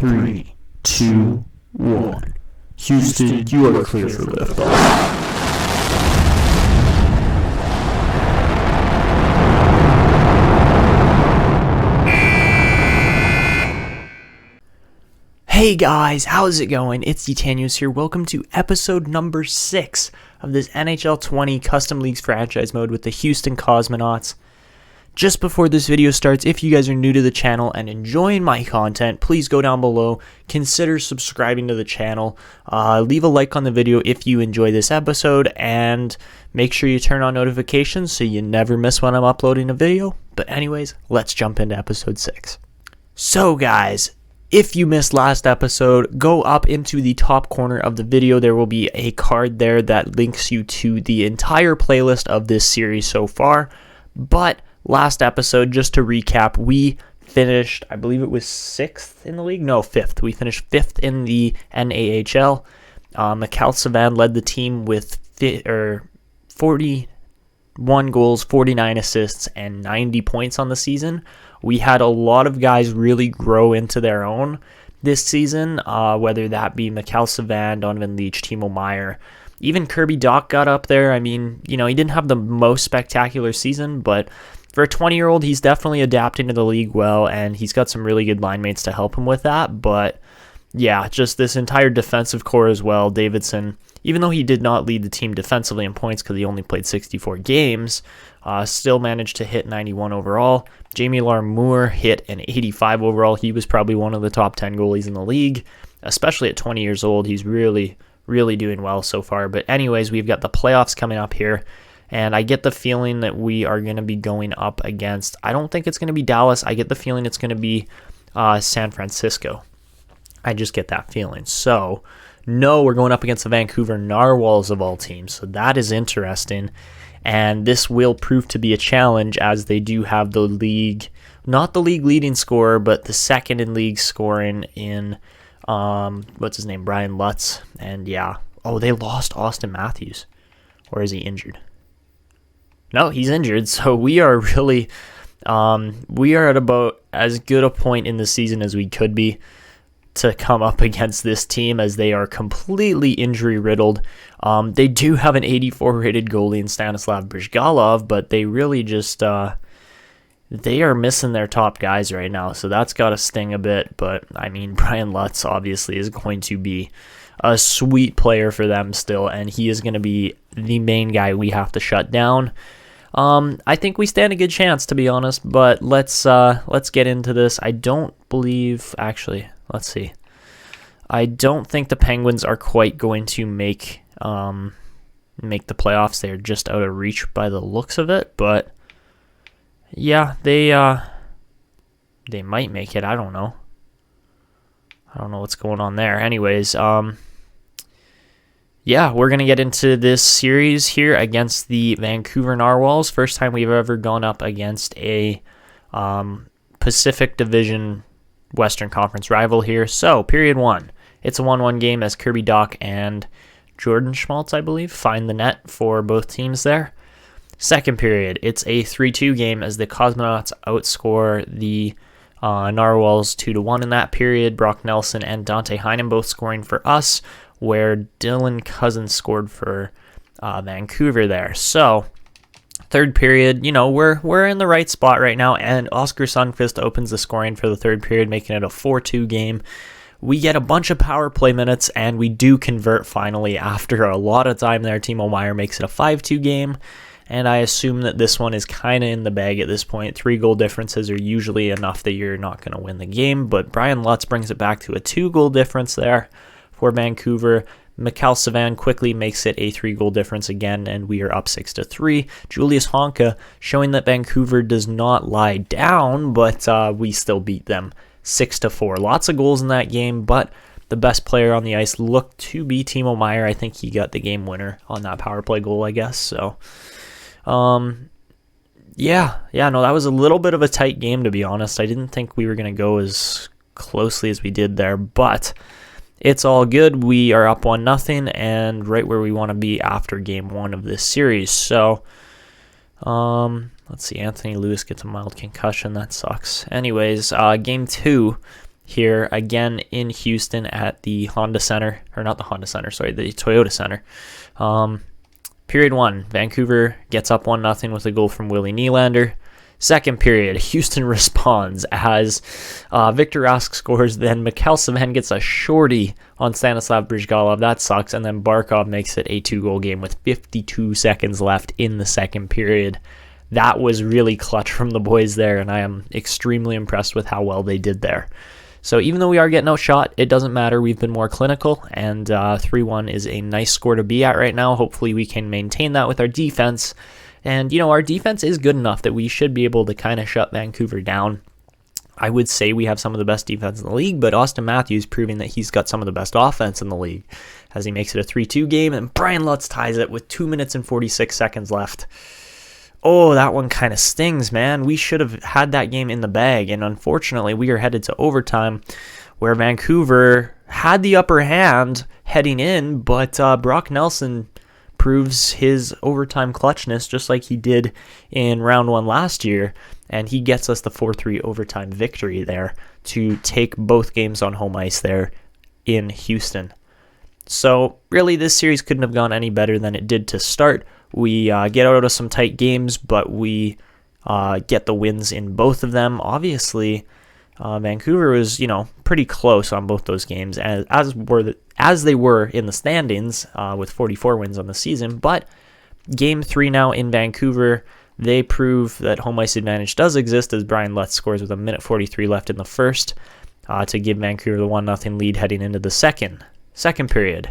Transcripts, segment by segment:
3, 2, 1. Houston, you are clear for liftoff. Hey guys, how's it going? It's Etanyos here. Welcome to episode number 6 of this NHL 20 Custom Leagues franchise mode with the Houston Cosmonauts. Just before this video starts, if you guys are new to the channel and enjoying my content, please go down below, consider subscribing to the channel, leave a like on the video if you enjoy this episode, and make sure you turn on notifications so you never miss when I'm uploading a video. But anyways, let's jump into episode 6. So guys, if you missed last episode, go up into the top corner of the video. There will be a card there that links you to the entire playlist of this series so far. But last episode, just to recap, we finished, I believe it was 6th in the league? No, 5th. We finished 5th in the NAHL. Mikhail Savan led the team with 41 goals, 49 assists, and 90 points on the season. We had a lot of guys really grow into their own this season, whether that be Mikhail Savan, Donovan Leach, Timo Meier. Even Kirby Dach got up there. I mean, he didn't have the most spectacular season, but for a 20-year-old, he's definitely adapting to the league well, and he's got some really good line mates to help him with that. But yeah, just this entire defensive core as well. Davidson, even though he did not lead the team defensively in points because he only played 64 games, still managed to hit 91 overall. Jamie Larmour hit an 85 overall. He was probably one of the top 10 goalies in the league, especially at 20 years old. He's really doing well so far. But anyways, we've got the playoffs coming up here, and I get the feeling that we are going to be going up against, I don't think it's going to be Dallas. I get the feeling it's going to be San Francisco. I just get that feeling. So, no, we're going up against the Vancouver Narwhals of all teams. So that is interesting. And this will prove to be a challenge as they do have the league, not the league leading scorer, but the second in league scoring in, what's his name, Brian Lutz. And yeah, they lost Austin Matthews. Or is he injured? No, he's injured. So we are really, we are at about as good a point in the season as we could be to come up against this team, as they are completely injury riddled. They do have an 84 rated goalie in Stanislav Brizgalov, but they really just they are missing their top guys right now, so that's got to sting a bit. But I mean, Brian Lutz obviously is going to be a sweet player for them still, and he is going to be the main guy we have to shut down. I think we stand a good chance, to be honest, but let's get into this. I don't believe, actually, let's see. I don't think the Penguins are quite going to make the playoffs. They're just out of reach by the looks of it, but yeah, they might make it. I don't know. I don't know what's going on there. Anyways, yeah, we're going to get into this series here against the Vancouver Narwhals. First time we've ever gone up against a Pacific Division Western Conference rival here. So, period 1. It's a 1-1 game as Kirby Dach and Jordan Schmaltz, I believe, find the net for both teams there. Second period, it's a 3-2 game as the Cosmonauts outscore the Narwhals 2-1 in that period. Brock Nelson and Dante Heinen both scoring for us, where Dylan Cousins scored for Vancouver there. So, third period, we're in the right spot right now, and Oscar Sundqvist opens the scoring for the third period, making it a 4-2 game. We get a bunch of power play minutes, and we do convert finally after a lot of time there. Timo Meier makes it a 5-2 game, and I assume that this one is kind of in the bag at this point. 3 goal differences are usually enough that you're not going to win the game, but Brian Lutz brings it back to a 2-goal difference there for Vancouver. Mikhail Savan quickly makes it a 3-goal difference again, and we are up 6-3. Julius Honka showing that Vancouver does not lie down, but we still beat them 6-4. Lots of goals in that game, but the best player on the ice looked to be Timo Meier. I think he got the game winner on that power play goal, I guess. So, no, that was a little bit of a tight game, to be honest. I didn't think we were going to go as closely as we did there, but it's all good. We are up 1-0 and right where we want to be after game 1 of this series. So, let's see. Anthony Lewis gets a mild concussion. That sucks. Anyways, game 2 here again in Houston at the Honda Center, or not the Honda Center, sorry, the Toyota Center. Period 1, Vancouver gets up 1-0 with a goal from Willie Nylander. Second period, Houston responds as Victor Rask scores, then Mikhail Savan gets a shorty on Stanislav Brizgalov. That sucks, and then Barkov makes it a 2-goal game with 52 seconds left in the second period. That was really clutch from the boys there, and I am extremely impressed with how well they did there. So even though we are getting outshot, it doesn't matter. We've been more clinical, and 3-1 is a nice score to be at right now. Hopefully we can maintain that with our defense. And, our defense is good enough that we should be able to kind of shut Vancouver down. I would say we have some of the best defense in the league, but Austin Matthews proving that he's got some of the best offense in the league as he makes it a 3-2 game, and Brian Lutz ties it with 2 minutes and 46 seconds left. Oh, that one kind of stings, man. We should have had that game in the bag, and unfortunately, we are headed to overtime where Vancouver had the upper hand heading in, but Brock Nelson proves his overtime clutchness just like he did in round 1 last year, and he gets us the 4-3 overtime victory there to take both games on home ice there in Houston. So really, this series couldn't have gone any better than it did to start. We get out of some tight games, but we get the wins in both of them. Obviously, Vancouver was, pretty close on both those games, as they were in the standings with 44 wins on the season. But Game 3 now in Vancouver, they prove that home ice advantage does exist as Brian Lutz scores with 1:43 left in the first to give Vancouver the 1-0 lead heading into the second period.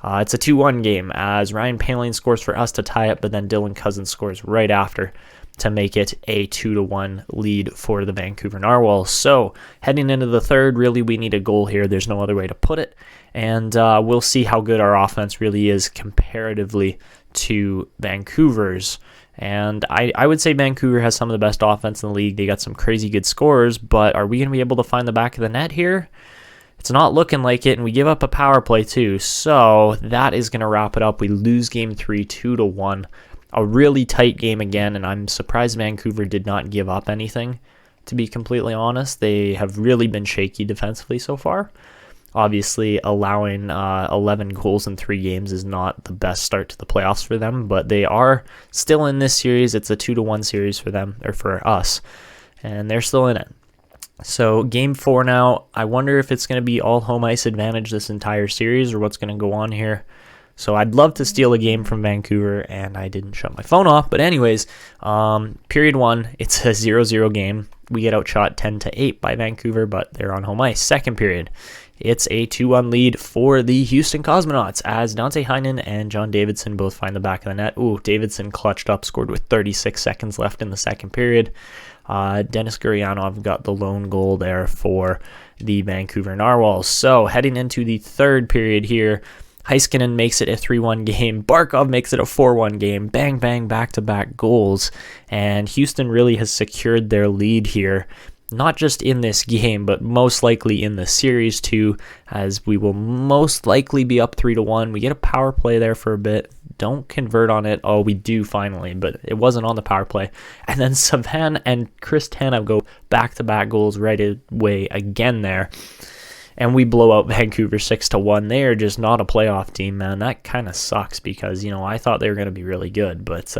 It's a 2-1 game as Ryan Poehling scores for us to tie it, but then Dylan Cousins scores right after to make it a 2-1 lead for the Vancouver Narwhals. So heading into the third, really we need a goal here. There's no other way to put it. And we'll see how good our offense really is comparatively to Vancouver's. And I would say Vancouver has some of the best offense in the league. They got some crazy good scores, but are we going to be able to find the back of the net here? It's not looking like it, and we give up a power play too. So that is going to wrap it up. We lose Game 3 2-1. A really tight game again, and I'm surprised Vancouver did not give up anything, to be completely honest. They have really been shaky defensively so far. Obviously, allowing 11 goals in 3 games is not the best start to the playoffs for them, but they are still in this series. It's a 2-1 series for them, or for us, and they're still in it. So Game 4 now, I wonder if it's going to be all home ice advantage this entire series or what's going to go on here. So I'd love to steal a game from Vancouver, and I didn't shut my phone off. But anyways, period 1, it's a 0-0 game. We get outshot 10-8 by Vancouver, but they're on home ice. Second period, it's a 2-1 lead for the Houston Cosmonauts as Dante Heinen and John Davidson both find the back of the net. Ooh, Davidson clutched up, scored with 36 seconds left in the second period. Denis Gurianov got the lone goal there for the Vancouver Narwhals. So heading into the third period here, Heiskanen makes it a 3-1 game. Barkov makes it a 4-1 game. Bang, bang, back-to-back goals. And Houston really has secured their lead here, not just in this game, but most likely in the series too, as we will most likely be up 3-1. We get a power play there for a bit. Don't convert on it. Oh, we do finally, but it wasn't on the power play. And then Savan and Chris Tanev go back-to-back goals right away again there. And we blow out Vancouver 6-1. They are just not a playoff team, man. That kind of sucks because, I thought they were going to be really good. But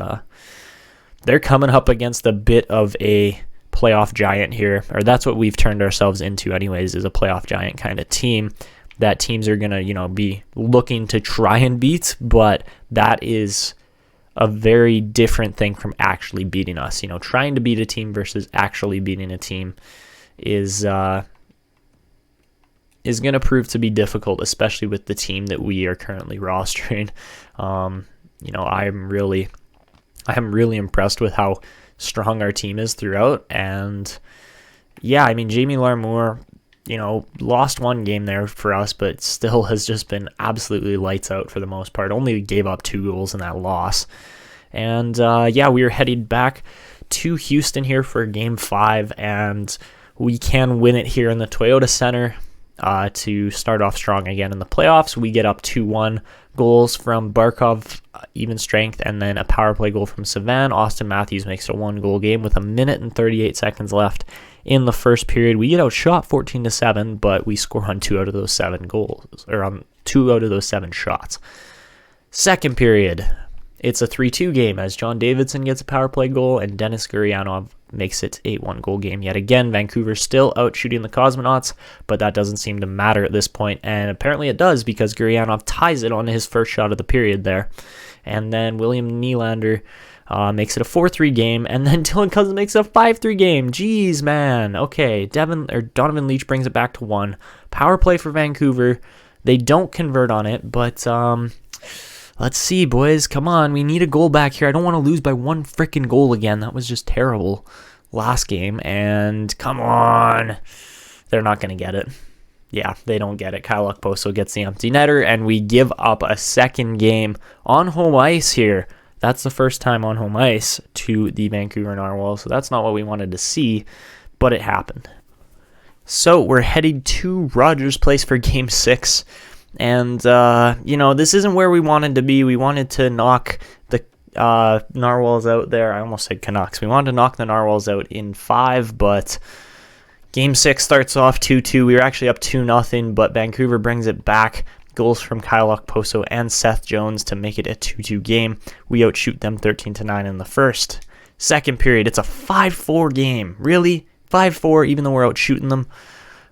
they're coming up against a bit of a playoff giant here. Or that's what we've turned ourselves into anyways, is a playoff giant kind of team that teams are going to, be looking to try and beat. But that is a very different thing from actually beating us. Trying to beat a team versus actually beating a team is going to prove to be difficult, especially with the team that we are currently rostering. I'm really impressed with how strong our team is throughout. And yeah, Jamie Larmour, lost one game there for us, but still has just been absolutely lights out for the most part. Only gave up 2 goals in that loss. And we are headed back to Houston here for Game 5, and we can win it here in the Toyota Center. To start off strong again in the playoffs. We get up 2-1, goals from Barkov, even strength, and then a power play goal from Savan. Austin Matthews makes a 1-goal game with 1 minute and 38 seconds left in the first period. We get outshot 14-7, but we score on 2 out of those 7 goals, or on 2 out of those 7 shots. Second period, it's a 3-2 game as John Davidson gets a power play goal and Denis Gurianov makes it a 1-goal game. Yet again, Vancouver still out shooting the Cosmonauts, but that doesn't seem to matter at this point, and apparently it does because Gurianov ties it on his first shot of the period there. And then William Nylander makes it a 4-3 game, and then Dylan Cousins makes it a 5-3 game. Jeez, man. Okay, Donovan Leach brings it back to 1. Power play for Vancouver. They don't convert on it, but let's see, boys. Come on, we need a goal back here. I don't want to lose by 1 freaking goal again. That was just terrible last game, and come on. They're not going to get it. Yeah, they don't get it. Kyle Okposo gets the empty netter, and we give up a second game on home ice here. That's the first time on home ice to the Vancouver Narwhals, so that's not what we wanted to see, but it happened. So we're headed to Rogers Place for Game 6, and, this isn't where we wanted to be. We wanted to knock the Narwhals out there. I almost said Canucks. We wanted to knock the Narwhals out in 5, but Game 6 starts off 2-2. We were actually up 2-0, but Vancouver brings it back. Goals from Kyle Okposo and Seth Jones to make it a 2-2 game. We outshoot them 13-9 in the first. Second period, it's a 5-4 game. Really? 5-4, even though we're outshooting them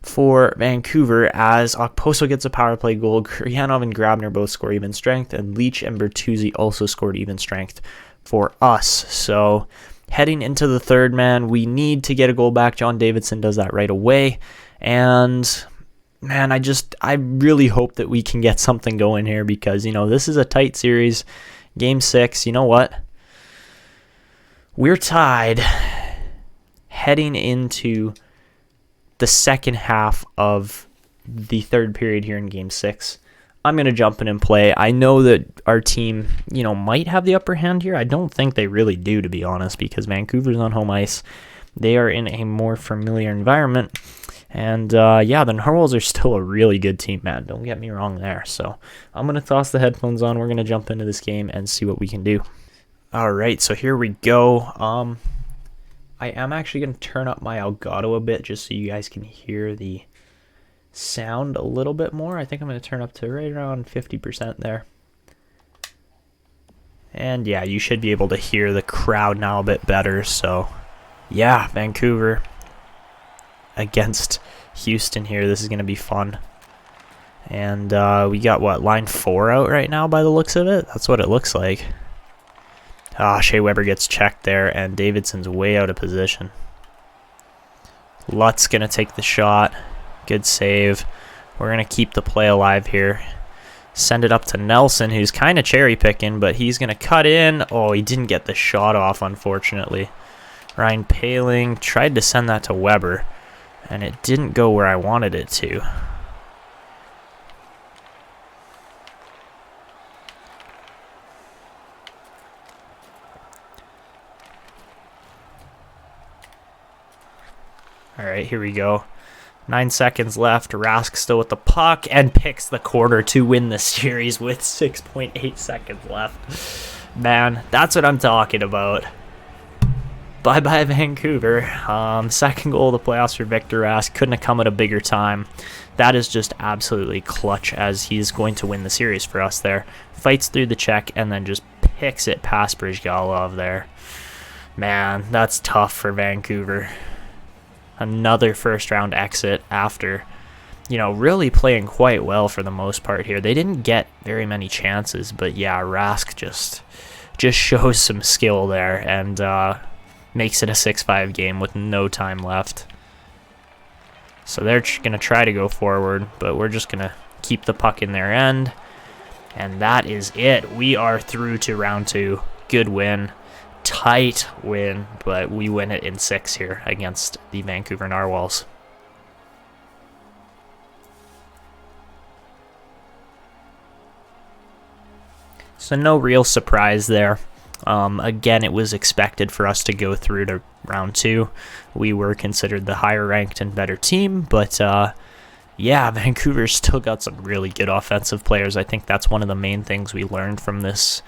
for Vancouver, as Okposo gets a power play goal. Gurianov and Grabner both score even strength, and Leach and Bertuzzi also scored even strength for us. So heading into the third, man, we need to get a goal back. John Davidson does that right away. And, man, I really hope that we can get something going here because, this is a tight series. Game 6, you know what? We're tied heading into the second half of the third period here in Game 6. I'm going to jump in and play. I know that our team, might have the upper hand here. I don't think they really do, to be honest, because Vancouver's on home ice. They are in a more familiar environment. And, the Narwhals are still a really good team, man. Don't get me wrong there. So I'm going to toss the headphones on. We're going to jump into this game and see what we can do. All right, so here we go. I am actually going to turn up my Elgato a bit just so you guys can hear the sound a little bit more. I think I'm going to turn up to right around 50% there. And yeah, you should be able to hear the crowd now a bit better. So yeah, Vancouver against Houston here. This is going to be fun. And we got, line 4 out right now by the looks of it? That's what it looks like. Shea Weber gets checked there, and Davidson's way out of position. Lutt's going to take the shot. Good save. We're going to keep the play alive here. Send it up to Nelson, who's kind of cherry-picking, but he's going to cut in. Oh, he didn't get the shot off, unfortunately. Ryan Poehling tried to send that to Weber, and it didn't go where I wanted it to. All right, here we go. 9 seconds left. Rask still with the puck and picks the corner to win the series with 6.8 seconds left. Man, that's what I'm talking about. Bye-bye, Vancouver. Second goal of the playoffs for Victor Rask. Couldn't have come at a bigger time. That is just absolutely clutch as he's going to win the series for us there. Fights through the check and then just picks it past Brizgalov there. Man, that's tough for Vancouver. Another first-round exit after, really playing quite well for the most part here. They didn't get very many chances, but yeah, Rask just shows some skill there and makes it a 6-5 game with no time left. So they're going to try to go forward, but we're just going to keep the puck in their end. And that is it. We are through to round 2. Good win. Tight win, but we win it in 6 here against the Vancouver Narwhals. So no real surprise there. Again, it was expected for us to go through to round 2. We were considered the higher ranked and better team, but Vancouver's still got some really good offensive players. I think that's one of the main things we learned from this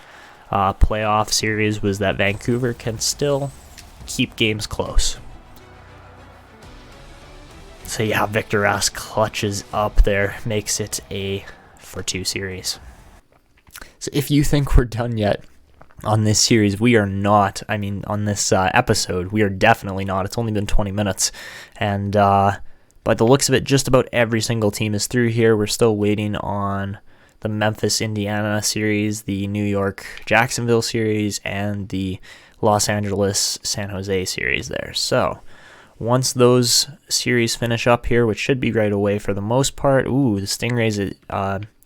playoff series was that Vancouver can still keep games close. So yeah, Victor Rask clutches up there, makes it a 4-2 series. So if you think we're done yet on this series, we are not. I mean, on this episode, we are definitely not. It's only been 20 minutes. And by the looks of it, just about every single team is through here. We're still waiting on the Memphis, Indiana series, the New York, Jacksonville series, and the Los Angeles, San Jose series there. So once those series finish up here, which should be right away for the most part, the Stingrays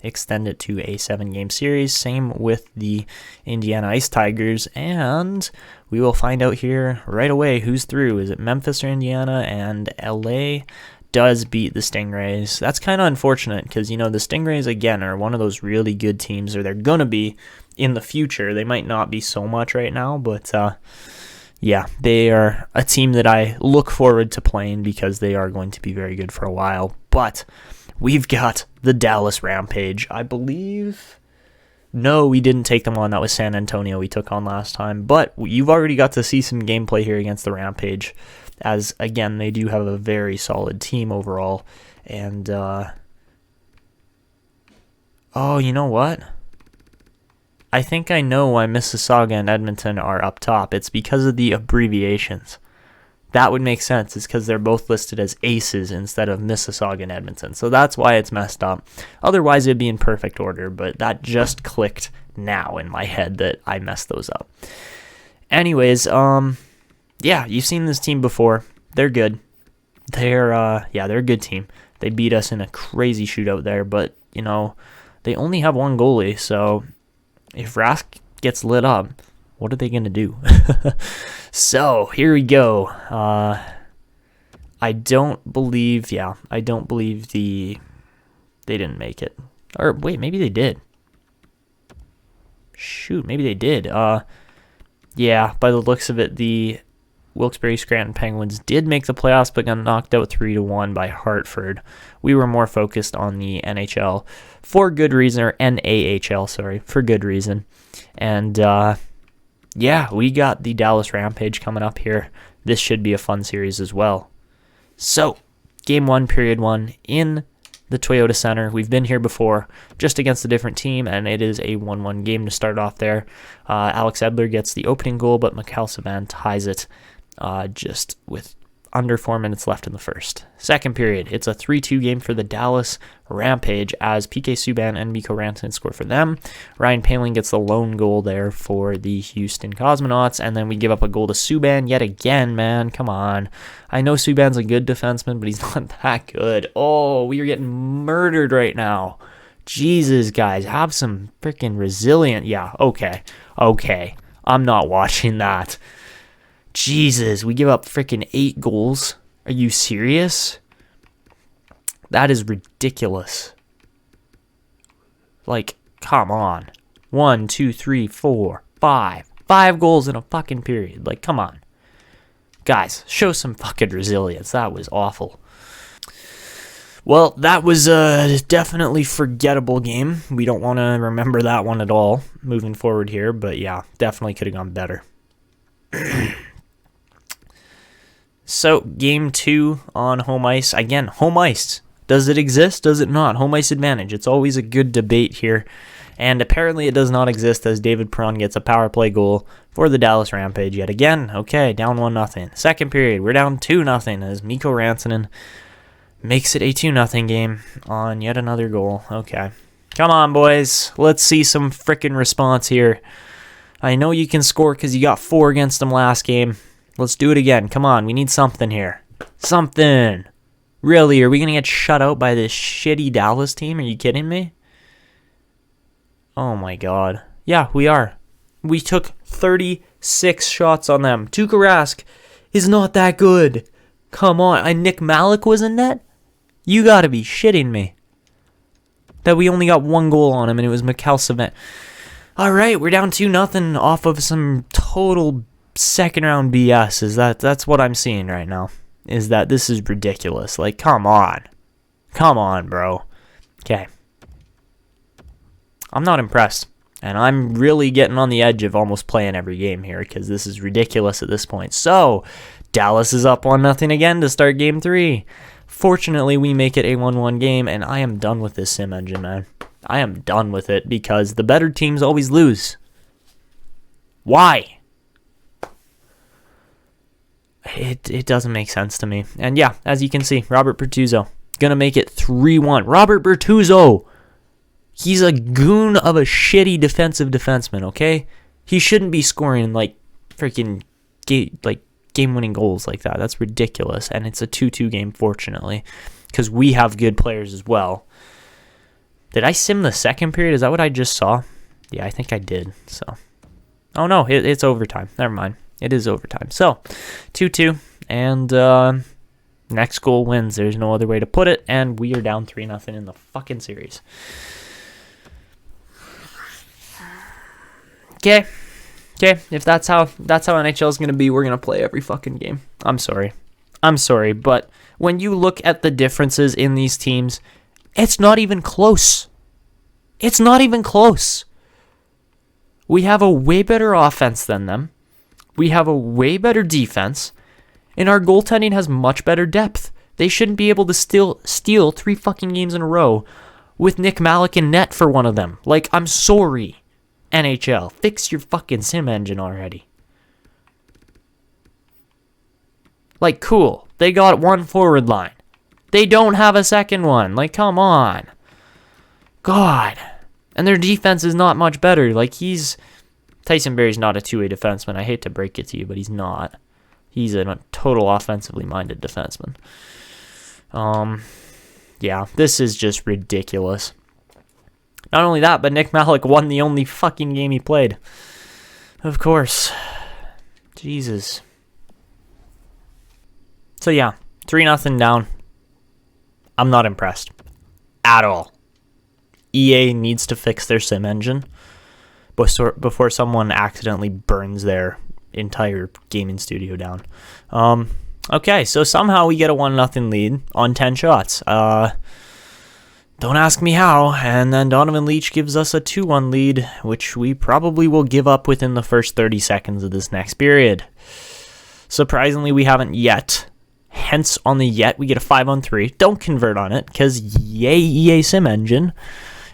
extend it to a 7-game series. Same with the Indiana Ice Tigers, and we will find out here right away who's through. Is it Memphis or Indiana? And LA does beat the Stingrays. That's kind of unfortunate because, the Stingrays, again, are one of those really good teams, or they're going to be in the future. They might not be so much right now, but yeah, they are a team that I look forward to playing because they are going to be very good for a while. But we've got the Dallas Rampage. I believe... No, we didn't take them on. That was San Antonio we took on last time. But you've already got to see some gameplay here against the Rampage, as, again, they do have a very solid team overall. And, you know what? I think I know why Mississauga and Edmonton are up top. It's because of the abbreviations. That would make sense. It's because they're both listed as aces instead of Mississauga and Edmonton. So that's why it's messed up. Otherwise, it'd be in perfect order, but that just clicked now in my head that I messed those up. Anyways, yeah, you've seen this team before. They're good. They're a good team. They beat us in a crazy shootout there, but, they only have one goalie, so if Rask gets lit up, what are they going to do? So, here we go. I don't believe they didn't make it. Or, wait, maybe they did. Shoot, maybe they did. Yeah, by the looks of it, the Wilkes-Barre Scranton Penguins did make the playoffs, but got knocked out 3-1 by Hartford. We were more focused on the NHL for good reason, or NAHL, sorry, for good reason. And, yeah, we got the Dallas Rampage coming up here. This should be a fun series as well. So, Game 1, Period 1, in the Toyota Center. We've been here before, just against a different team, and it is a 1-1 game to start off there. Alex Edler gets the opening goal, but Mikhail Savan ties it just with under 4 minutes left in the first. Second period, it's a 3-2 game for the Dallas Rampage as PK Subban and Mikko Rantanen score for them. Ryan Poehling gets the lone goal there for the Houston Cosmonauts, and then we give up a goal to Subban yet again, man. Come on. I know Subban's a good defenseman, but he's not that good. Oh, we are getting murdered right now. Jesus, guys, have some freaking resilient. Yeah, okay. I'm not watching that. Jesus, we give up freaking 8 goals. Are you serious? That is ridiculous. Like, come on. 1, 2, 3, 4, 5. 5 goals in a fucking period. Like, come on. Guys, show some fucking resilience. That was awful. Well, that was a definitely forgettable game. We don't want to remember that one at all moving forward here. But yeah, definitely could have gone better. So, Game 2 on home ice. Again, home ice. Does it exist? Does it not? Home ice advantage. It's always a good debate here. And apparently it does not exist as David Perron gets a power play goal for the Dallas Rampage yet again. Okay, down 1-0. Second period, we're down 2-0 as Mikko Rantanen makes it a 2-0 game on yet another goal. Okay. Come on, boys. Let's see some frickin' response here. I know you can score because you got 4 against them last game. Let's do it again. Come on, we need something here. Something. Really, are we going to get shut out by this shitty Dallas team? Are you kidding me? Oh my god. Yeah, we are. We took 36 shots on them. Tuukka Rask is not that good. Come on. And Nick Malik was in net? You got to be shitting me. That we only got 1 goal on him, and it was Mikhail Savan. All right, we're down 2-0 off of some total second-round BS. That's what I'm seeing right now. Is that this is ridiculous. Like, come on. Come on, bro. Okay. I'm not impressed. And I'm really getting on the edge of almost playing every game here because this is ridiculous at this point. So, Dallas is up 1-0 again to start Game 3. Fortunately, we make it a 1-1 game, and I am done with this sim engine, man. I am done with it because the better teams always lose. Why? It doesn't make sense to me. And yeah, as you can see, Robert Bertuzzo gonna make it 3-1. Robert Bertuzzo! He's a goon of a shitty defensive defenseman, okay? He shouldn't be scoring like freaking game-winning goals like that. That's ridiculous. And it's a 2-2 game, fortunately, because we have good players as well. Did I sim the second period? Is that what I just saw? Yeah, I think I did. So, oh no, it's overtime. Never mind. It is overtime. So, 2-2, and next goal wins. There's no other way to put it, and we are down 3-0 in the fucking series. Okay, if that's how NHL is going to be, we're going to play every fucking game. I'm sorry, but when you look at the differences in these teams, it's not even close. It's not even close. We have a way better offense than them. We have a way better defense, and our goaltending has much better depth. They shouldn't be able to steal 3 fucking games in a row with Nick Malik in net for one of them. Like, I'm sorry. NHL, fix your fucking sim engine already. Like, cool. They got one forward line. They don't have a second one. Like, come on. God. And their defense is not much better. Like, Tyson Berry's not a two-way defenseman. I hate to break it to you, but he's not. He's a total offensively minded defenseman. Yeah, this is just ridiculous. Not only that, but Nick Malik won the only fucking game he played. Of course. Jesus. So yeah, 3-0 down. I'm not impressed. At all. EA needs to fix their sim engine before someone accidentally burns their entire gaming studio down. Okay, so somehow we get a 1-0 lead on 10 shots. Don't ask me how, and then Donovan Leach gives us a 2-1 lead, which we probably will give up within the first 30 seconds of this next period. Surprisingly, we haven't yet. Hence, on the yet, we get a 5-on-3. Don't convert on it, because yay, EA Sim Engine.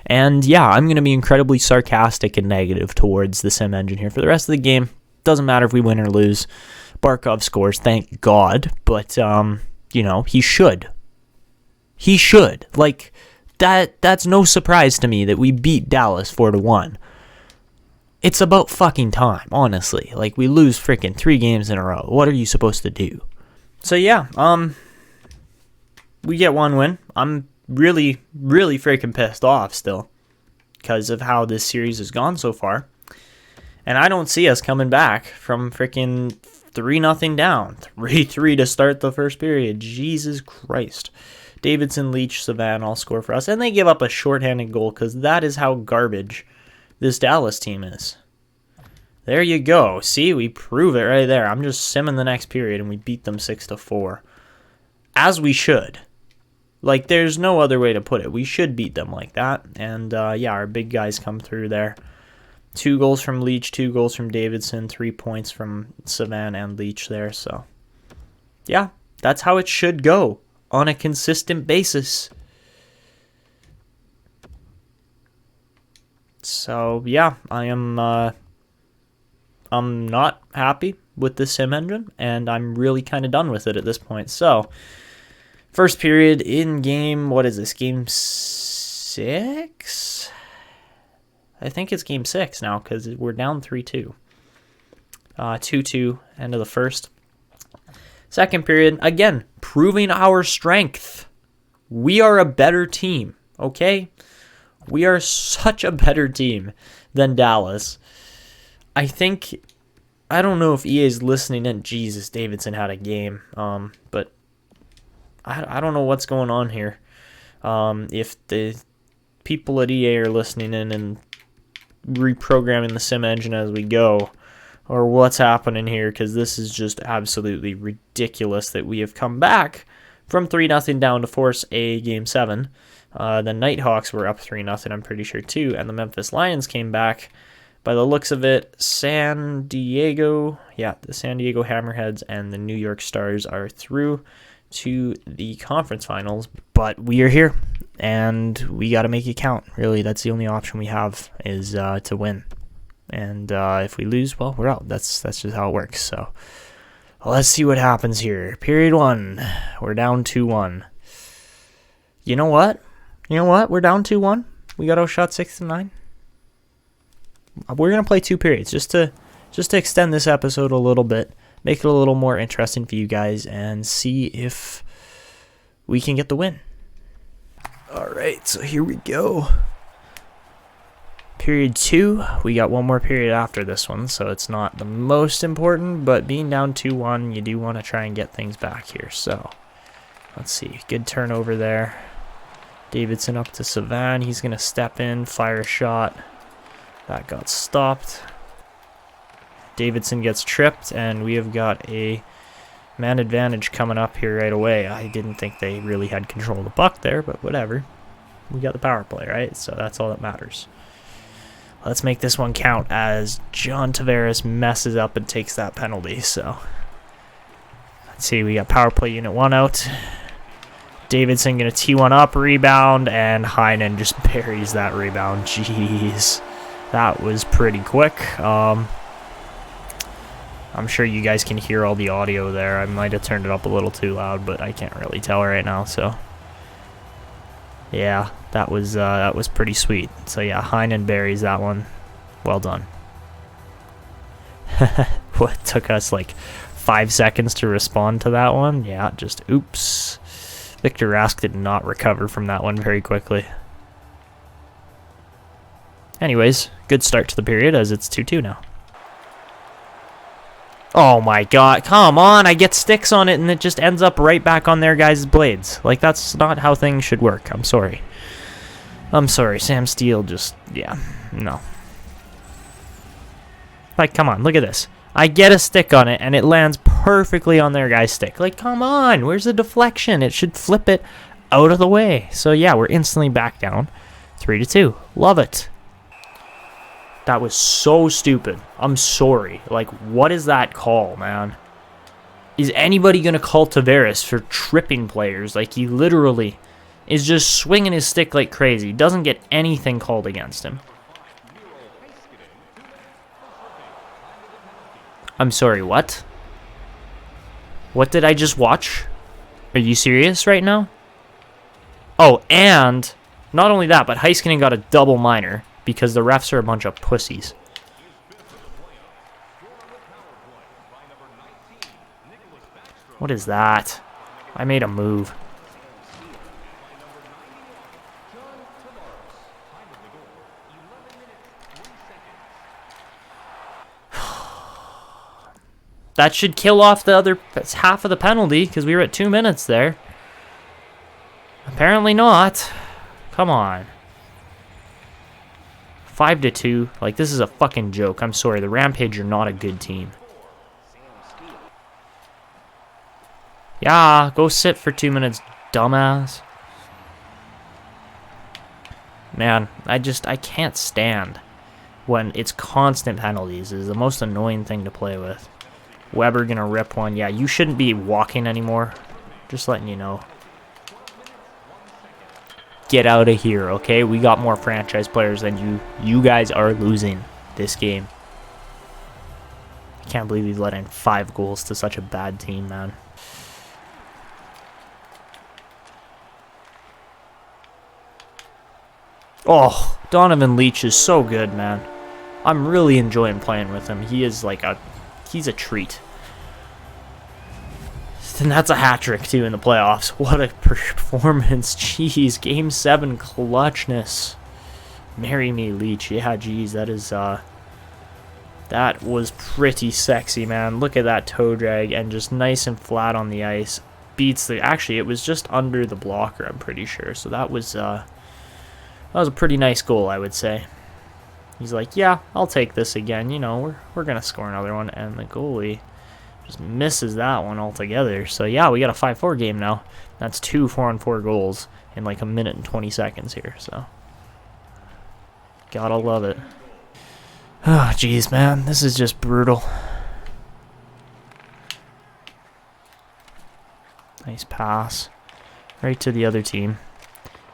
And yeah, I'm going to be incredibly sarcastic and negative towards the Sim Engine here for the rest of the game. Doesn't matter if we win or lose. Barkov scores, thank God, but, he should. He should. Like, that's no surprise to me that we beat Dallas 4-1. It's about fucking time, honestly. Like, we lose freaking 3 games in a row. What are you supposed to do? So yeah, we get 1 win. I'm really, really freaking pissed off still because of how this series has gone so far. And I don't see us coming back from freaking 3-0 down. 3-3 to start the first period. Jesus Christ. Davidson, Leach, Savan all score for us. And they give up a shorthanded goal because that is how garbage this Dallas team is. There you go. See, we prove it right there. I'm just simming the next period and we beat them 6-4. As we should. Like, there's no other way to put it. We should beat them like that. And, yeah, our big guys come through there. 2 goals from Leach, 2 goals from Davidson, 3 points from Savan and Leach there. So, yeah, that's how it should go on a consistent basis. So, yeah, I'm not happy with the sim engine, and I'm really kind of done with it at this point. So, first period in game, what is this, game 6? I think it's game 6 now, because we're down 3-2. 2-2, end of the first. Second period, again, proving our strength. We are a better team, okay? We are such a better team than Dallas. I don't know if EA is listening in. Jesus, Davidson had a game. But I don't know what's going on here. If the people at EA are listening in and reprogramming the sim engine as we go, or what's happening here, because this is just absolutely ridiculous that we have come back from 3-0 down to force a Game 7. The Nighthawks were up 3-0, I'm pretty sure, too, and the Memphis Lions came back. By the looks of it, the San Diego Hammerheads and the New York Stars are through to the conference finals, but we are here, and we got to make it count. Really, that's the only option we have is to win. And if we lose, well, we're out. That's just how it works. So let's see what happens here. Period 1. We're down 2-1. You know what? We're down 2-1. We got outshot 6-9. We're gonna play 2 periods just to extend this episode a little bit, make it a little more interesting for you guys, and see if we can get the win. All right, so here we go. Period 2, we got one more period after this one, so it's not the most important, but being down 2-1, you do want to try and get things back here. So let's see, good turnover there. Davidson up to Savan, he's going to step in, fire a shot. That got stopped. Davidson gets tripped, and we have got a man advantage coming up here right away. I didn't think they really had control of the puck there, but whatever. We got the power play, right? So that's all that matters. Let's make this one count as John Tavares messes up and takes that penalty. So let's see, we got power play unit 1 out. Davidson going to T1 up, rebound, and Heinen just buries that rebound. Jeez, that was pretty quick. I'm sure you guys can hear all the audio there. I might have turned it up a little too loud, but I can't really tell right now. So yeah, that was pretty sweet. So yeah, Heinen buries that one. Well done. What, took us like 5 seconds to respond to that one? Yeah, just oops. Victor Rask did not recover from that one very quickly. Anyways, good start to the period as it's 2-2 now. Oh my god, come on, I get sticks on it and it just ends up right back on their guys' blades. Like, that's not how things should work. I'm sorry. Sam Steele just, yeah, no. Like, come on, look at this. I get a stick on it and it lands perfectly on their guy's stick. Like, come on, where's the deflection? It should flip it out of the way. So yeah, we're instantly back down 3-2. Love it. That was so stupid. I'm sorry. Like, what is that call, man? Is anybody going to call Tavares for tripping players? Like, he literally is just swinging his stick like crazy. Doesn't get anything called against him. I'm sorry, what? What did I just watch? Are you serious right now? Oh, and not only that, but Heiskanen got a double minor because the refs are a bunch of pussies. What is that? I made a move. That should kill off the other half of the penalty because we were at 2 minutes there. Apparently not. Come on. 5-2. Like, this is a fucking joke. I'm sorry. The Rampage are not a good team. Yeah, go sit for 2 minutes, dumbass. Man, I can't stand when it's constant penalties. It is the most annoying thing to play with. Weber gonna rip one. Yeah, you shouldn't be walking anymore. Just letting you know. Get out of here, okay? We got more franchise players than you. You guys are losing this game. I can't believe we've let in 5 goals to such a bad team, man. Oh, Donovan Leach is so good, man. I'm really enjoying playing with him. He is like he's a treat. And that's a hat trick too in the playoffs. What a performance. Jeez, game 7 clutchness. Marry me, Leach. Yeah, geez, that was pretty sexy, man. Look at that toe drag and just nice and flat on the ice. Beats the, actually it was just under the blocker, I'm pretty sure. So that was a pretty nice goal, I would say. He's like, yeah, I'll take this again. You know, we're gonna score another one, and the goalie just misses that one altogether. So yeah, we got a 5-4 game now. That's 2 4-on-4 goals in like a minute and 20 seconds here. So gotta love it. Oh, jeez, man, this is just brutal. Nice pass. Right to the other team.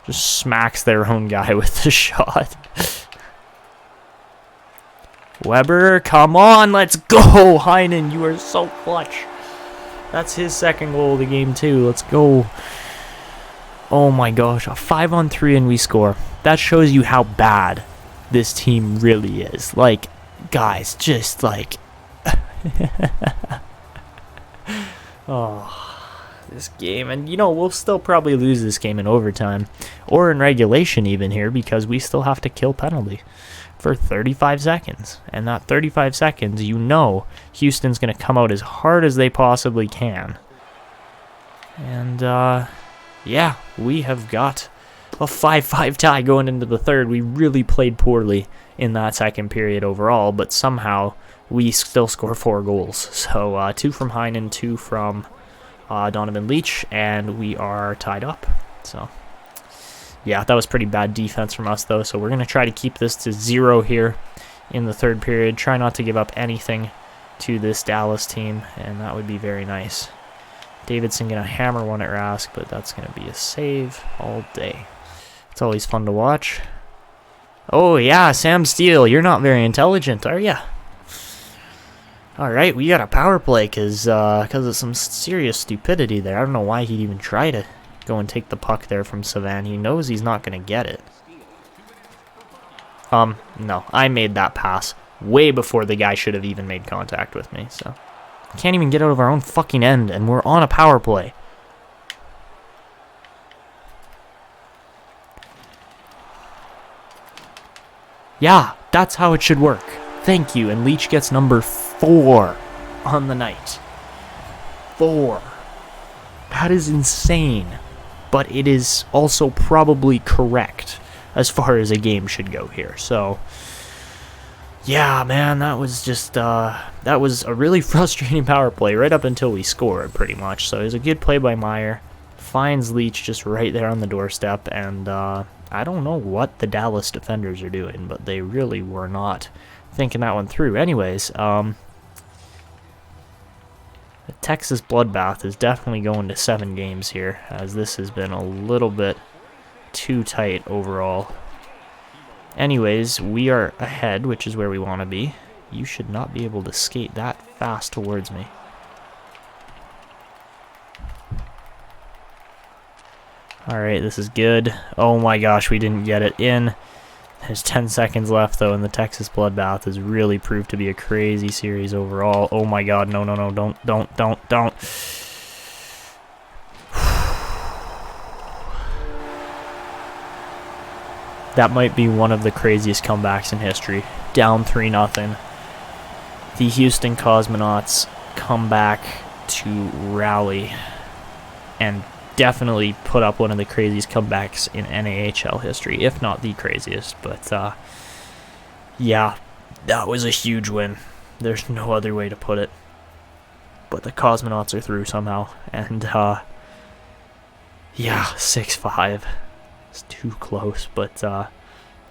Just smacks their own guy with the shot. Weber, come on, let's go! Heinen, you are so clutch. That's his second goal of the game, too. Let's go. Oh my gosh, a 5-on-3 and we score. That shows you how bad this team really is. Like, guys, just like... oh, this game. And, you know, we'll still probably lose this game in overtime. Or in regulation even here, because we still have to kill penalty for 35 seconds. And that 35 seconds, you know Houston's going to come out as hard as they possibly can. And, yeah, we have got a 5-5 tie going into the third. We really played poorly in that second period overall, but somehow we still score 4 goals. So 2 from Heinen, 2 from Donovan Leach, and we are tied up. So yeah, that was pretty bad defense from us, though. So we're going to try to keep this to 0 here in the third period. Try not to give up anything to this Dallas team, and that would be very nice. Davidson going to hammer one at Rask, but that's going to be a save all day. It's always fun to watch. Oh, yeah, Sam Steele, you're not very intelligent, are ya? All right, we got a power play because of some serious stupidity there. I don't know why he'd even try to go and take the puck there from Savan. He knows he's not going to get it. No, I made that pass way before the guy should have even made contact with me, so... Can't even get out of our own fucking end, and we're on a power play. Yeah, that's how it should work. Thank you, and Leach gets number 4 on the night. 4. That is insane, but it is also probably correct as far as a game should go here, so... Yeah, man, that was just, that was a really frustrating power play right up until we scored, pretty much. So it was a good play by Meyer. Finds Leach just right there on the doorstep, and I don't know what the Dallas defenders are doing, but they really were not thinking that one through. Anyways, the Texas bloodbath is definitely going to 7 games here, as this has been a little bit too tight overall. Anyways, we are ahead, which is where we want to be. You should not be able to skate that fast towards me. Alright, this is good. Oh my gosh, we didn't get it in. There's 10 seconds left, though, and the Texas bloodbath has really proved to be a crazy series overall. Oh my god, no, don't. That might be one of the craziest comebacks in history. Down 3-0. The Houston Cosmonauts come back to rally and definitely put up one of the craziest comebacks in NAHL history, if not the craziest. But, yeah, that was a huge win. There's no other way to put it. But the Cosmonauts are through somehow. And, yeah, 6-5. It's too close, but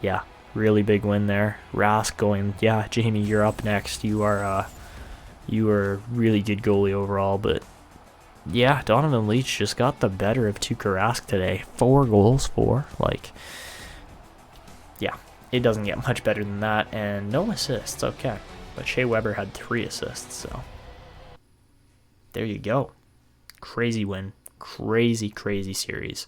yeah, really big win there. Rask going, yeah, Jamie, you're up next. You are a really good goalie overall, but yeah, Donovan Leach just got the better of Tuukka Rask today. 4 goals, 4. Like, yeah, it doesn't get much better than that, and no assists. Okay, but Shea Weber had 3 assists, so there you go. Crazy win, crazy series.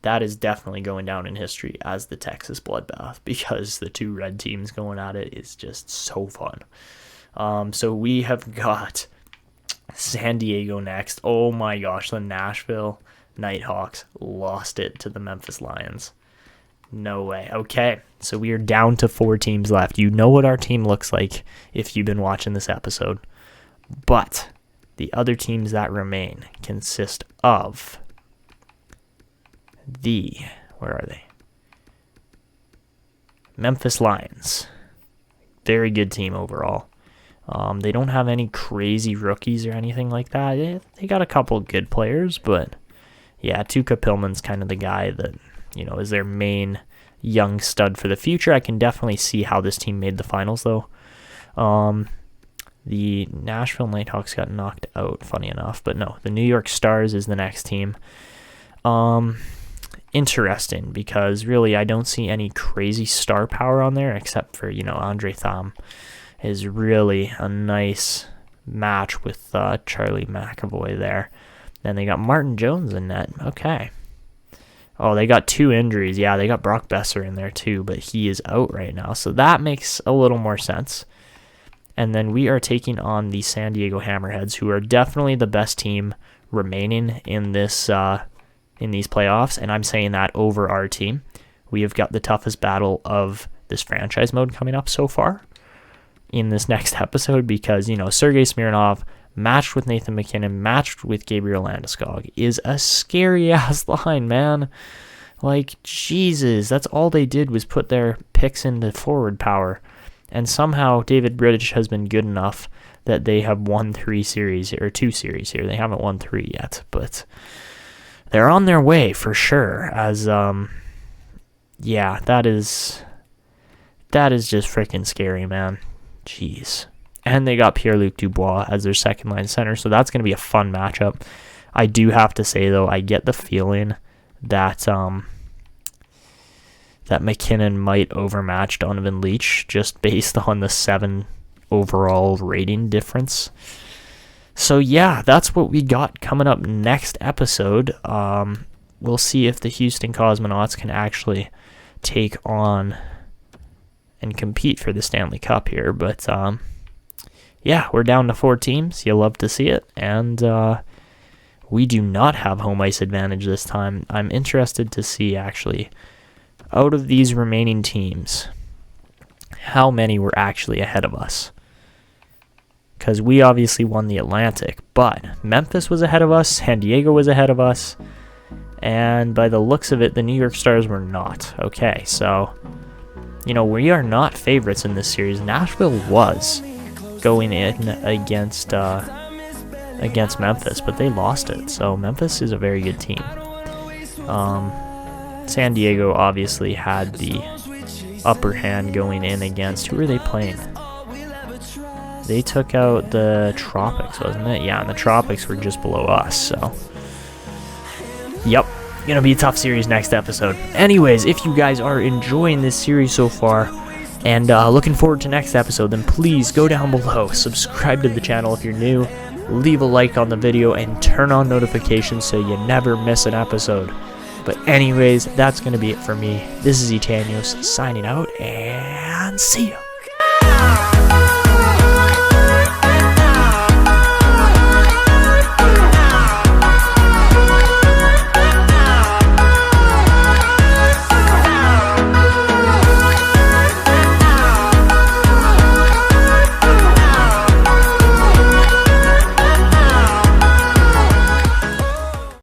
That is definitely going down in history as the Texas bloodbath, because the 2 red teams going at it is just so fun. So we have got San Diego next. Oh my gosh, the Nashville Nighthawks lost it to the Memphis Lions. No way. Okay, so we are down to 4 teams left. You know what our team looks like if you've been watching this episode. But the other teams that remain consist of where are they? Memphis Lions. Very good team overall. They don't have any crazy rookies or anything like that. They got a couple good players, but yeah, Tuukka Pillman's kind of the guy that, you know, is their main young stud for the future. I can definitely see how this team made the finals, though. The Nashville Nighthawks got knocked out, funny enough. But no, the New York Stars is the next team. Interesting, because really I don't see any crazy star power on there, except for, Andre Tham is really a nice match with Charlie McAvoy there. Then they got Martin Jones in net. Okay. Oh, they got 2 injuries. Yeah, they got Brock Besser in there too, but he is out right now. So that makes a little more sense. And then we are taking on the San Diego Hammerheads, who are definitely the best team remaining in this in these playoffs. And I'm saying that over our team. We have got the toughest battle of this franchise mode coming up so far in this next episode, because, Sergei Smirnov matched with Nathan McKinnon, matched with Gabriel Landeskog is a scary-ass line, man. Like, Jesus, that's all they did was put their picks into forward power. And somehow David British has been good enough that they have won 2 series here. They haven't won 3 yet, but they're on their way for sure. As, yeah, that is just freaking scary, man. Jeez. And they got Pierre-Luc Dubois as their second-line center, so that's going to be a fun matchup. I do have to say, though, I get the feeling that that McKinnon might overmatch Donovan Leach just based on the 7 overall rating difference. So, yeah, that's what we got coming up next episode. We'll see if the Houston Cosmonauts can actually take on and compete for the Stanley Cup here, but yeah, we're down to 4 teams. You'll love to see it. And we do not have home ice advantage this time. I'm interested to see, actually, out of these remaining teams, how many were actually ahead of us. Because we obviously won the Atlantic, but Memphis was ahead of us, San Diego was ahead of us, and by the looks of it, the New York Stars were not. Okay, so, we are not favorites in this series. Nashville was going in against Memphis, but they lost it. So Memphis is a very good team. San Diego obviously had the upper hand going in against, who were they playing? They took out the Tropics, wasn't it? Yeah, and the Tropics were just below us, so yep, gonna be a tough series next episode. Anyways, if you guys are enjoying this series so far and looking forward to next episode, then please go down below, subscribe to the channel if you're new, leave a like on the video, and turn on notifications so you never miss an episode. But anyways, that's going to be it for me. This is Etanyos signing out, and see ya.